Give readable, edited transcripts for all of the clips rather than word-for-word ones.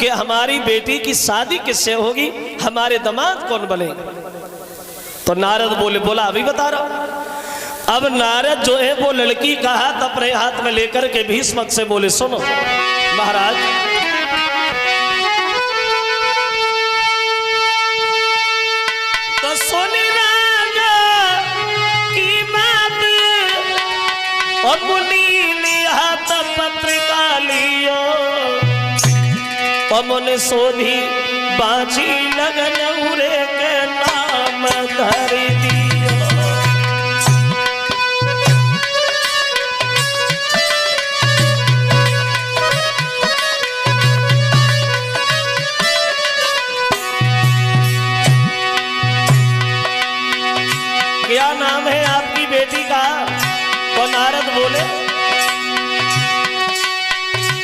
कि हमारी बेटी की शादी किससे होगी, हमारे दामाद कौन बने। तो नारद बोला अभी बता रहा। अब नारद जो है वो लड़की का हाथ अपने हाथ में लेकर के भीष्मक से बोले सुनो महाराज, तो सुनी राजा की बात और मुनि ने हाथ पत्रिका लियो और मुनि सोधी बाजी लगन उरे के नाम धर दियो। क्या नाम है आपकी बेटी का? तो नारद बोले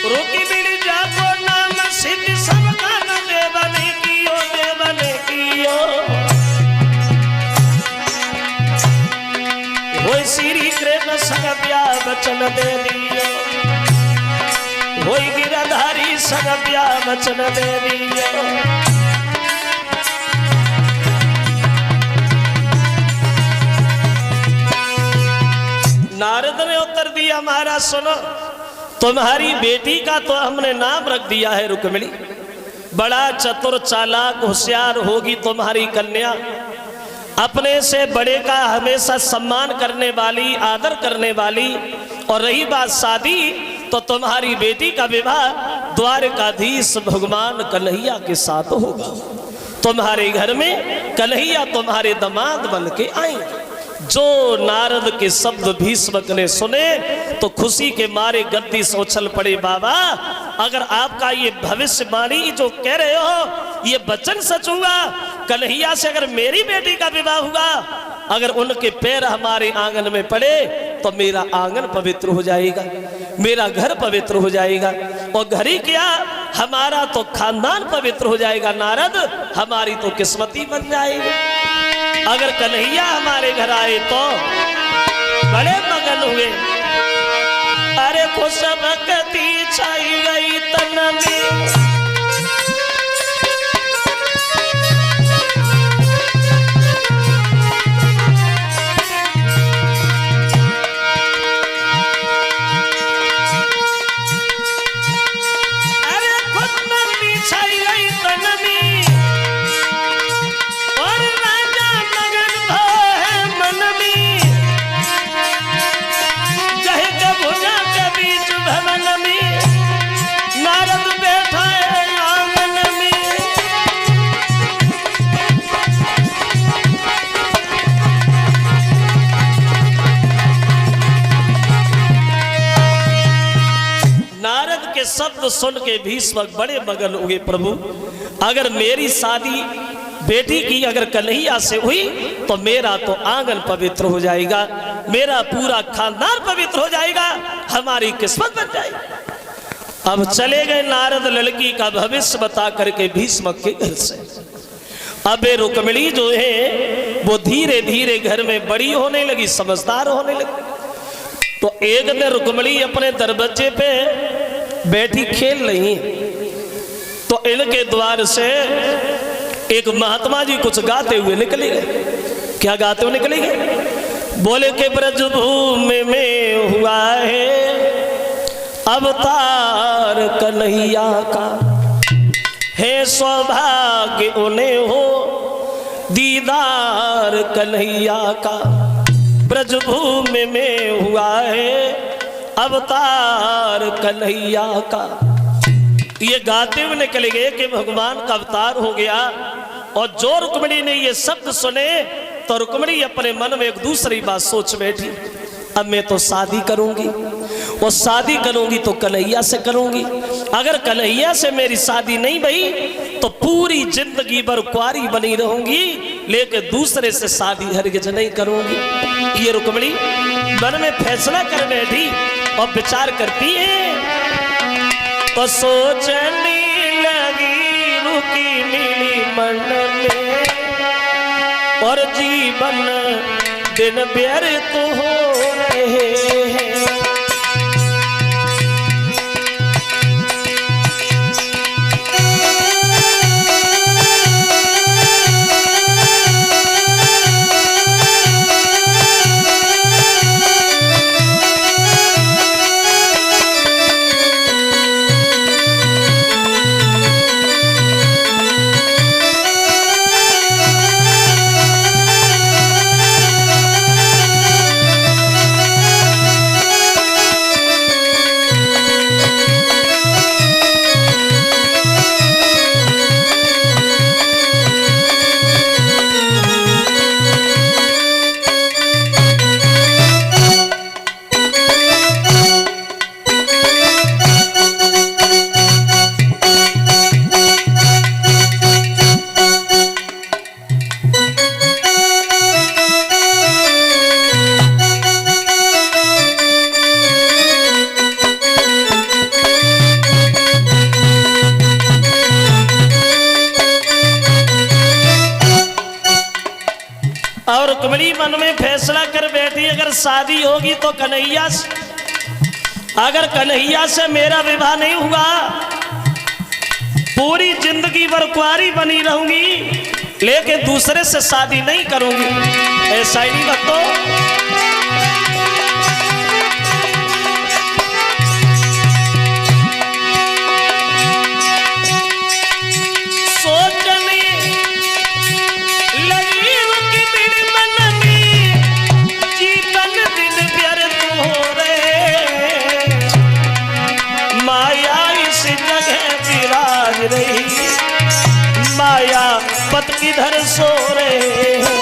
रुकी बिड़ी जाको नाम सिद्ध सबका न देवने कियो वो श्री कृष्ण सगप्या वचन दे दियो, वो गिरधारी सगप्या वचन दे दियो। नारद ने उत्तर दिया महाराज सुनो, तुम्हारी बेटी का तो हमने नाम रख दिया है रुक्मिणी। बड़ा चतुर चालाक होशियार होगी तुम्हारी कन्या, अपने से बड़े का हमेशा सम्मान करने वाली, आदर करने वाली। और रही बात शादी, तो तुम्हारी बेटी का विवाह द्वारकाधीश भगवान कन्हैया के साथ होगा। तुम्हारे घर में कन्हैया तुम्हारे दामाद बन के आएंगे। जो नारद के शब्द भीष्मक ने सुने तो खुशी के मारे गद्दी से उछल पड़े। बाबा अगर आपका ये भविष्यवाणी जो कह रहे हो ये वचन सच हुआ, कन्हैया से अगर मेरी बेटी का विवाह हुआ, अगर उनके पैर हमारे आंगन में पड़े तो मेरा आंगन पवित्र हो जाएगा, मेरा घर पवित्र हो जाएगा। और घर ही क्या, हमारा तो खानदान पवित्र हो जाएगा। नारद हमारी तो किस्मती बन जाएगी। अगर कन्हैया हमारे घर आए तो बड़े मगन हुए। अरे खुश भक्ति छाई गई तन में, शब्द सुन के भीष्मक बड़े मगन हुए। प्रभु अगर मेरी शादी बेटी की अगर कन्हैया से हुई तो मेरा तो आंगन पवित्र हो जाएगा, मेरा पूरा खानदान पवित्र हो जाएगा, हमारी किस्मत बन जाएगी। अब चले गए नारद लड़की का भविष्य बता करके भीष्मक के घर से। अब रुक्मिणी जो है वो धीरे धीरे घर में बड़ी होने लगी, समझदार होने लगी। तो एक दिन रुक्मिणी अपने दरवाजे पे बैठी खेल रही, तो इनके द्वार से एक महात्मा जी कुछ गाते हुए निकले गए। क्या गाते हुए निकले गए? बोले के ब्रजभूमि में हुआ है अवतार कन्हैया का, है सौभाग्य उन्हें हो दीदार कन्हैया का। ब्रजभूमि में हुआ है अवतार कन्हैया का। ये गाते हुए निकले गए कि भगवान का अवतार हो गया। और जो रुक्मिणी ने ये शब्द सुने तो रुक्मिणी अपने मन में एक दूसरी बात सोच बैठी, अब मैं तो शादी करूंगी, और शादी करूंगी तो कन्हैया से करूंगी। अगर कन्हैया से मेरी शादी नहीं भई तो पूरी जिंदगी भर कुंवारी बनी रहूंगी, लेकिन दूसरे से शादी हरगिज नहीं करूंगी। ये रुक्मिणी मन में फैसला कर बैठी और विचार करती है। तो सोचने लगी रुकी मिली मन में, और जीवन दिन व्यर्थ हो रहे हैं। रुक्मिणी मन में फैसला कर बैठी, अगर शादी होगी तो कन्हैया से, अगर कन्हैया से मेरा विवाह नहीं हुआ पूरी जिंदगी भर कुंवारी बनी रहूंगी, लेकिन दूसरे से शादी नहीं करूंगी। ऐसा ही नहीं भक्तों, सोचने लगी रुक्मिणी मन में, जीवन दिन व्यर्थ हो रहे, माया इस जगह विराज रही, माया पत किधर सो रहे हैं।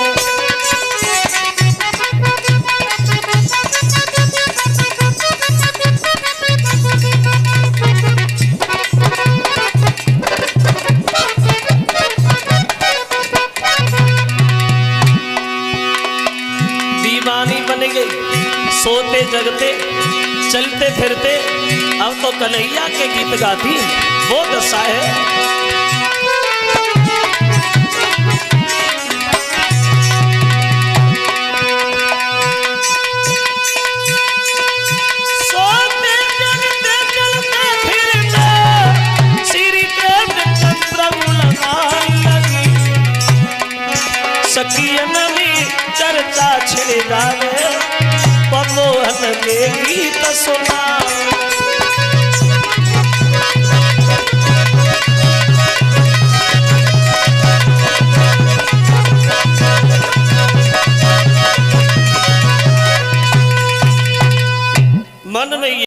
दीवानी बन गई, सोते जगते चलते फिरते अब तो कन्हैया के गीत गाती, वो दशा है। सखियन में चर्चा छिड़ जावे, पमोहन के गीत सुना।